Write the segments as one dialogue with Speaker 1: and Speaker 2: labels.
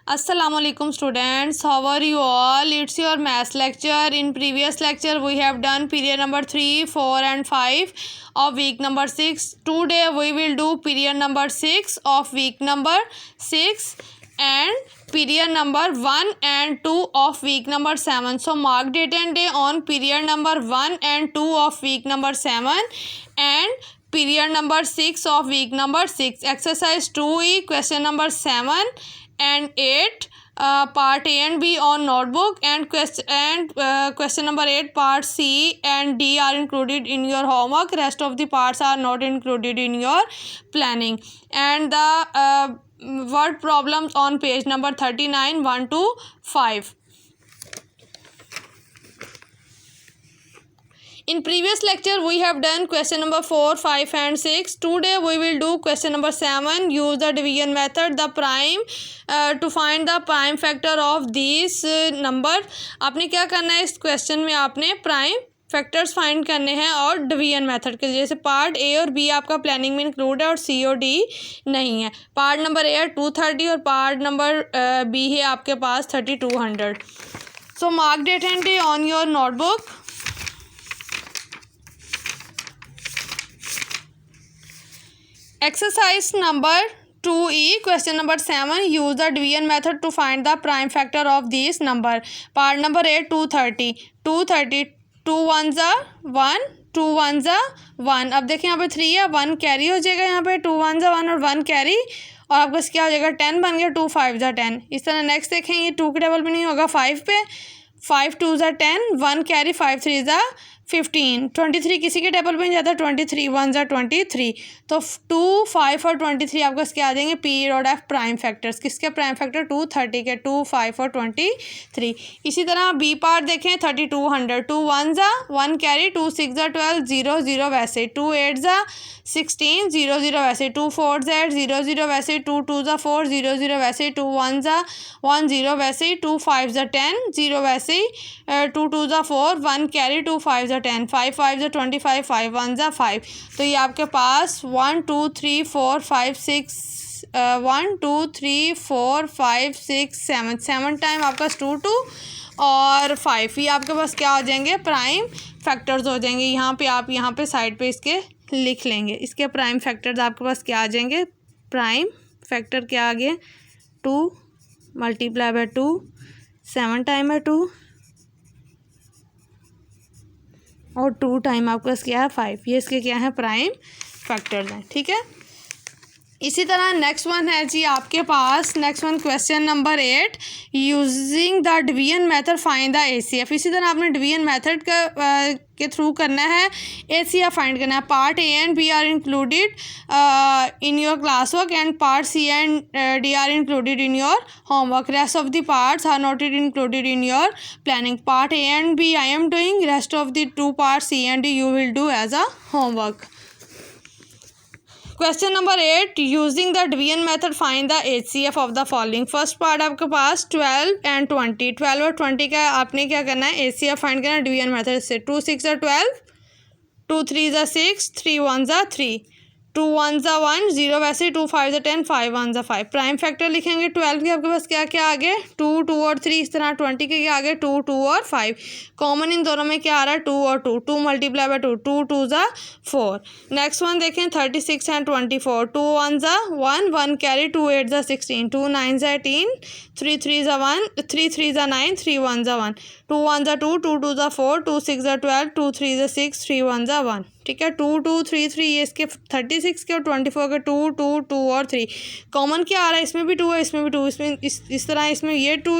Speaker 1: Assalamualaikum students, how are you all? It's your maths lecture. In previous lecture we have done period number 3, 4 and 5 of week number 6. Today we will do period number 6 of week number 6 and period number 1 and 2 of week number 7. So mark date and day on period number 1 and 2 of week number 7 and period number 6 of week number 6. Exercise 2E, question number 7 and 8, part A and B on notebook, and question number 8 part C and D are included in your homework. Rest of the parts are not included in your planning. And the word problems on page number 39, 1 to 5. In previous lecture we have done question number 4, 5 and 6. Today we will do question number 7. Use the division method, the prime to find the prime factor of these number. आपने क्या करना है इस question में, आपने prime factors find करने हैं और डिवीजन मेथड के जैसे पार्ट ए और बी आपका प्लानिंग में इंक्लूड है और सी और डी नहीं है. पार्ट नंबर ए है 230 और पार्ट नंबर बी है आपके पास 3200. So mark date and day on your notebook. Exercise number 2E, question number 7. Use the division method to find the prime factor of these number. Part number A 230. 2 ones are 1, 2 ones are 1. अब देखिए यहाँ पे 3 है, 1 carry हो जाएगा यहाँ पे, 2 ones are 1 और 1 कैरी और आपका क्या हो जाएगा 10 बन गया, 2 5s are 10. इस तरह नेक्स्ट देखें ये 2 के टेबल पे नहीं होगा 5 पे, 5 2s are 10, 1 carry 5 3s are 15. 23 किसी के टेबल पे नहीं जाता, 23 1s are 23. तो 2 5 और 23 आपको क्या आ जाएंगे पीरियड ऑफ प्राइम फैक्टर्स. किसके प्राइम फैक्टर 230 के, 2 5 और 23. इसी तरह बी पार्ट देखें 3200. 2 1s are 1 carry, 2 6s are 12 0 0 वैसे, 2 8s are 16 0 0 वैसे, 2 4s are 0 0 वैसे, 2 2s are 4 0 0 वैसे, 2 1s are 1 0 वैसे, 2 5s are 10 0 वैसे, 2 2s are 4 1 carry, 2 5s are 10, 5 5s are 25, 5 1s are 5. तो ये आपके पास 1 2 3 4 5 6 1 2 3 4 5 6 7 टाइम आपका 2 2 और 5. ये आपके पास क्या हो जाएंगे प्राइम फैक्टर्स हो जाएंगे. यहाँ पे आप यहाँ पे साइड पे इसके लिख लेंगे. इसके प्राइम फैक्टर्स आपके पास क्या आ जाएंगे. प्राइम फैक्टर क्या आ गए 2 मल्टीप्लाई बाय 2, 7 टाइम है 2 और 2 टाइम आपके पास क्या है 5. ये इसके क्या है प्राइम फैक्टर्स हैं. ठीक है. इसी तरह नेक्स्ट वन है जी आपके पास, next one question number 8. Using the division method find the ACF. इसी तरह आपने डिवीजन मेथड के थ्रू करना है एसीएफ फाइंड करना है. Part A and B are included in your class work and part C and D are included in your homework. Rest of the parts are not included in your planning. Part A and B I am doing, rest of the 2 part C and D you will do as a homework. Question number 8. Using the division method find the HCF of the following. First part आपके पास 12 and 20. 12 और 20 का आपने क्या करना है HCF find करना है division method से. 2 6 are 12, 2 3s are 6, 3 1s are 3, 2 1s are 1 0 वैसे, 2 5s are 10, 5 1s are 5. Prime factor लिखेंगे 12 के आपके पास क्या क्या आ गए 2 2 और 3. इस तरह 20 के क्या आ गए 2 2 और 5. कॉमन इन दोनों में क्या आ रहा है 2 और 2, 2 multiply by 2, 2 2s are 4. Next one देखें 36 and 24. 2 1s are 1 1 carry, 2 8s are 16, 2 9s are 18, 3 3s are 1, 3 3s are 9, 3 1s are 1, 2 1s are 2, 2 2s are 4, 2 6s are 12, 2 3s are 6, 3 1s are 1. ठीक है. 2 2 3 3 ये इसके 36 के और 24 के 2 2 2 और 3. कॉमन क्या आ रहा है इसमें भी 2 है, इसमें भी 2, इसमें इस तरह इसमें ये 2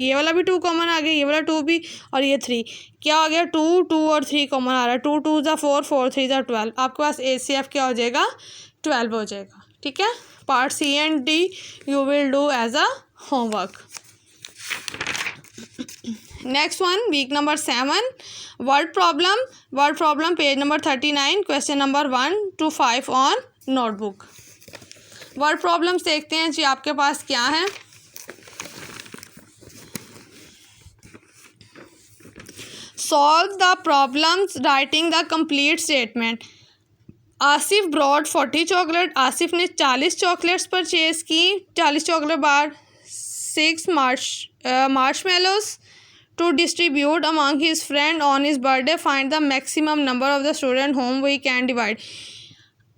Speaker 1: ये वाला भी 2 कॉमन आ गया, ये वाला 2 भी और ये 3 क्या हो गया 2 2 और 3 कॉमन आ रहा है. 2 2s are 4, 4 3s are 12. आपके पास एचसीएफ क्या हो जाएगा 12 हो जाएगा. ठीक है. Part C and D you will do as a homework. Next one week number 7. Word problem page number 39, question number 1 to 5 on notebook. Word problems देखते हैं जी आपके पास क्या है. Solve the problems writing the complete statement. Asif brought 40 chocolate. Asif ने 40 chocolates purchase की, 40 chocolate bar 6 marshmallows to distribute among his friend on his birthday. Find the maximum number of the student whom we can divide.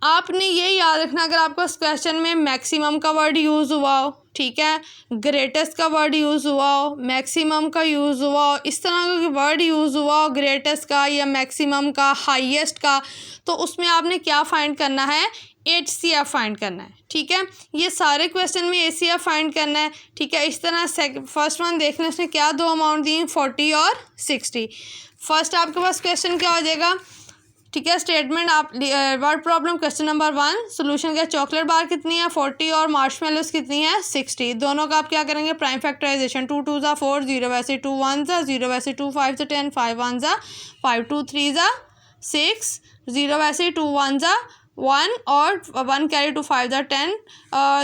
Speaker 1: आपने ये याद रखना, अगर आपको इस question में मैक्सिमम का वर्ड यूज़ हुआ हो, ठीक है, ग्रेटेस्ट का वर्ड यूज़ हुआ हो, मैक्सिमम का यूज़ हुआ हो, इस तरह का वर्ड यूज़ हुआ हो ग्रेटेस्ट का या मैक्सिमम का, हाईएस्ट का, तो उसमें आपने क्या फाइंड करना है, HCF फाइंड करना है, ठीक है। ये सारे क्वेश्चन में HCF फाइंड करना है, ठीक है। इस तरह फर्स्ट वन देख लें, उसने क्या दो अमाउंट दिए, 40 और 60। फर्स्ट आपके पास क्वेश्चन क्या हो जाएगा, ठीक है, स्टेटमेंट आप word problem question number 1, solution क्या, चॉकलेट बार कितनी है 40 और मार्शमेलोस कितनी है 60। दोनों का आप क्या करेंगे, प्राइम फैक्टराइजेशन, 2 2 ज़ा 4, 0 वैसे 2 1 ज़ा 0 वैसे 2 5 ज़ा 10, 5 1 ज़ा 5, 2 3 ज़ा 6, 0 वैसे 2 1 ज़ा 1 और 1 कैरी 2 5 ज़ा 10,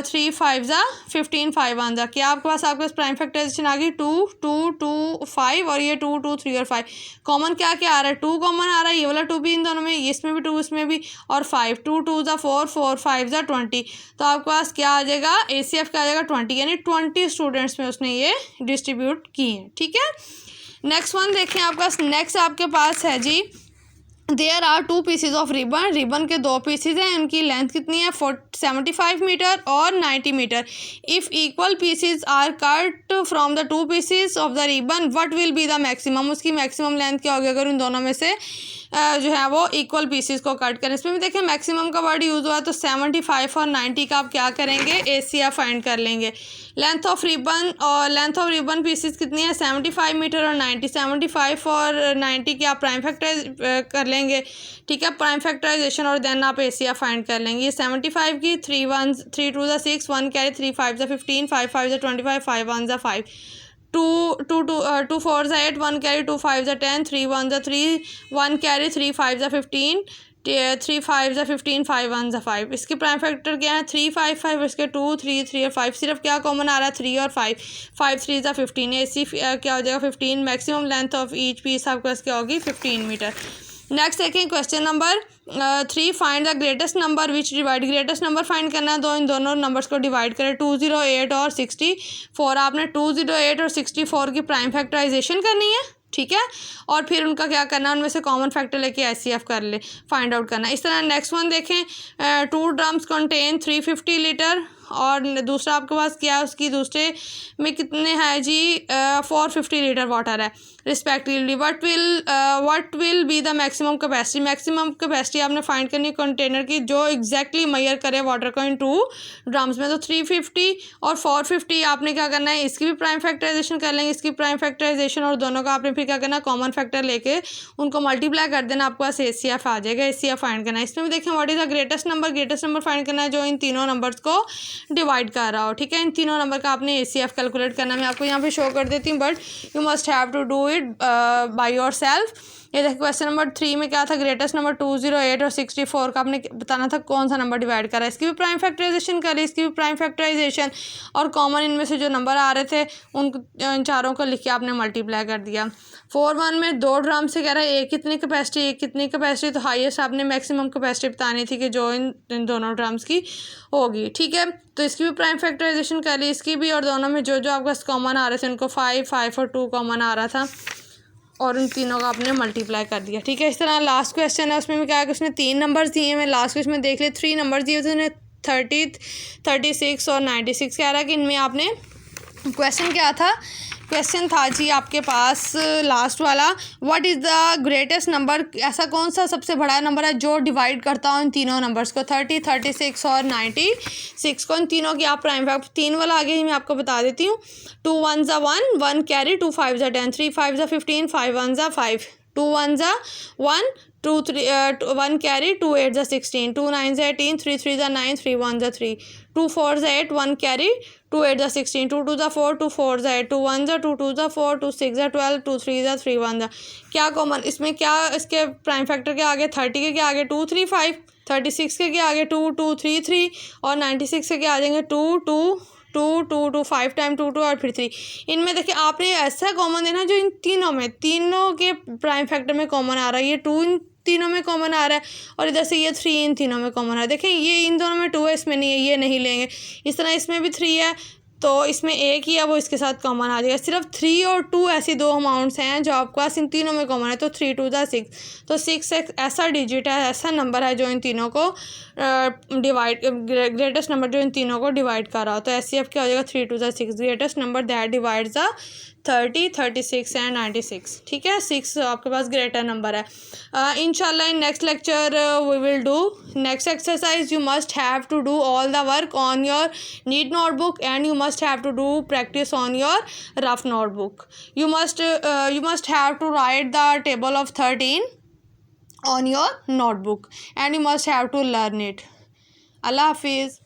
Speaker 1: 3 5 ज़ा 15, 5 1 ज़ा, क्या आपके पास प्राइम फैक्टराइजेशन आ गई 2 2 2 5 और ये 2 2 3 और 5। कॉमन क्या क्या आ रहा है, 2 कॉमन आ रहा है, ये वाला 2 भी इन दोनों में, इसमें भी 2 इसमें भी, और 5, 2 2 ज़ा 4 4 5 ज़ा 20। तो आपके पास क्या आ जाएगा, ACF क्या आ जाएगा 20, यानी 20 स्टूडेंट्स में उसने ये डिस्ट्रीब्यूट किए हैं, ठीक है। नेक्स्ट वन देखें आपके पास, नेक्स्ट आपके पास है जी, there are 2 pieces of ribbon, ribbon के 2 पीसीज हैं, उनकी लेंथ कितनी है 75 मीटर और 90 metre. If equal pieces are cut from the 2 pieces of the ribbon, what will be the maximum, उसकी मैक्सिमम लेंथ क्या होगी अगर उन दोनों में से जो है वो इक्वल पीसीज को कट करें। इसमें भी देखें मैक्सिमम का वर्ड यूज़ हुआ है, तो 75 और 90 का आप क्या करेंगे, ACF फाइंड कर लेंगे। लेंथ ऑफ रिबन पीसीज कितनी है 75 मीटर और 90, 75 और 90 की आप प्राइम फैक्टराइज कर लेंगे, ठीक है, प्राइम फैक्टराइजेशन, और देन आप ACF फाइंड कर लेंगे। ये 75 की 3 1 3 2 ज़ा 6, 1 कैरी 3 5 ज़ा 15, 5 5 ज़ा 25, 5 1 ज़ा 5, 2 2 4 ज़ा 8, 1 कैरी 2 5 ज़ा 10, 3 1 ज़ा 3, 1 कैरी 3 5 ज़ा 15, 3 5 ज़ा 15, 5 1 ज़ा 5। इसके प्राइम फैक्टर क्या है 3 5 5, इसके 2 3 3 और 5, सिर्फ क्या कॉमन आ रहा है 3 और 5, 5 3 ज़ा 15, AC क्या हो जाएगा 15। Maximum length of each piece आपके क्या होगी 15 मीटर। नेक्स्ट देखें question number 3, find the greatest number which divide, greatest number find करना है, इन दोनों नंबर्स को डिवाइड करें, 208 और 64। आपने 208 और 64 की प्राइम फैक्टराइजेशन करनी है, ठीक है, और फिर उनका क्या करना है, उनमें से कॉमन फैक्टर लेके ACF कर ले, फाइंड आउट करना है। इस तरह नेक्स्ट वन देखें, 2 ड्रम्स कंटेन 350 लीटर, और दूसरा आपके पास क्या है, उसकी दूसरे में कितने हैं जी 450 लीटर वाटर है respectively. What will be the maximum capacity, maximum capacity आपने फाइंड करनी है कंटेनर की जो एग्जैक्टली मेजर करे वाटर को इन 2 ड्रम्स में। तो 350 और 450 आपने क्या करना है, इसकी भी प्राइम फैक्टराइजेशन कर लेंगे, इसकी प्राइम फैक्टराइजेशन, और दोनों का आपने फिर क्या करना है, कॉमन फैक्टर लेके उनको मल्टीप्लाई कर देना, आपके पास ACF आ जाएगा। ACF फाइंड करना है। इसमें भी देखें what is the greatest number find करना है जो इन तीनों नंबर्स को डिवाइड कर रहा हो, ठीक है। इन तीनों नंबर का आपने ACF कैलकुलेट करना, मैं आपको यहाँ पे शो कर देती हूँ, but you must have to do it by yourself. ये देखिए क्वेश्चन नंबर 3 में क्या था, ग्रेटेस्ट नंबर 208 और 64 का आपने बताना था कौन सा नंबर डिवाइड करा है। इसकी भी प्राइम फैक्टराइजेशन करी, इसकी भी प्राइम फैक्टराइजेशन, और कॉमन इनमें से जो नंबर आ रहे थे उन चारों को लिख के आपने मल्टीप्लाई कर दिया। 4-1 में 2 ड्रम से कह रहा है एक कितनी कैपेसिटी, तो हाईएस्ट आपने मैक्सिमम कैपेसिटी बतानी थी कि जो इन दोनों ड्रम्स की होगी, ठीक है। तो इसकी भी प्राइम फैक्टराइजेशन कर ली, इसकी भी, और दोनों में जो जो आपके पास कॉमन आ रहे थे उनको 5 5 और 2 कॉमन आ रहा था, और उन तीनों का आपने मल्टीप्लाई कर दिया, ठीक है। इस तरह लास्ट क्वेश्चन है, उसमें भी क्या है कि उसने 3 नंबर्स दिए हैं, लास्ट क्वेश्चन में देख लिया 3 नंबर्स दिए थे, उन्हें 30 36 और 96 कह रहा है कि इनमें आपने क्वेश्चन क्या था, क्वेश्चन था जी आपके पास लास्ट वाला, what is the greatest number, ऐसा कौन सा सबसे बड़ा नंबर है जो डिवाइड करता हो इन तीनों नंबर्स को, 30 36 और 96 को। इन तीनों की आप प्राइम फैक्टर 3 वाला आगे ही मैं आपको बता देती हूँ। 2 1 ज़ा 1, 1 कैरी 2 5 ज़ा 10, 3 5 ज़ा 15, 5 1 ज़ा 5, 2 1 ज़ा 1, 2 3 1 कैरी 2 8 ज़ा 16, 2 9 ज़ा 18, 3 3 ज़ा 9, 3 1 ज़ा 3, 2 4 ज़ा 8, 1 कैरी 2 8 ज़ा 16, 2 2 ज़ा 4, 2 4 ज़ा 8, 2 1 ज़ा 2, 2 ज़ा 4, 2 6 ज़ा 12, 2 3 ज़ा 3 1 ज़ा। क्या कॉमन इसमें क्या, इसके प्राइम फैक्टर के आगे 30 के आगे 2 3 5, 36 के आगे 2 2 3 3, और 96 के आ जाएंगे 2 2 2 2 2 5 टाइम 2 2 और फिर 3। इनमें देखिए आपने ऐसा कॉमन देना जो इन तीनों के प्राइम फैक्टर में कॉमन आ रहा है, ये 2 इन तीनों में कॉमन आ रहा है, और इधर से ये 3 इन तीनों में कॉमन आ रहा है। देखें ये इन दोनों में 2 है, इसमें नहीं है, ये नहीं लेंगे। इस तरह इसमें भी 3 है, तो इसमें एक ही है वो इसके साथ कॉमन आ जाएगा। सिर्फ 3 और 2 ऐसी दो अमाउंट्स हैं जो आपके पास इन तीनों में कॉमन है, तो 3 2 ज़ा 6। तो 6 एक ऐसा डिजिट है, ऐसा नंबर है जो इन तीनों को डिवाइड, ग्रेटेस्ट नंबर जो इन तीनों को डिवाइड कर रहा हो। तो ऐसे अब क्या हो जाएगा, 3 2 ज़ा 6, greatest number that divides the 30, 36 and 96। ठीक है, 6 आपके पास ग्रेटर नंबर है। इंशाल्लाह in next lecture we will do next exercise. You must have to do all the work on your need notebook and you must have to do practice on your rough notebook. You must have to write the table of 13 on your notebook and you must have to learn it. Allah Hafiz.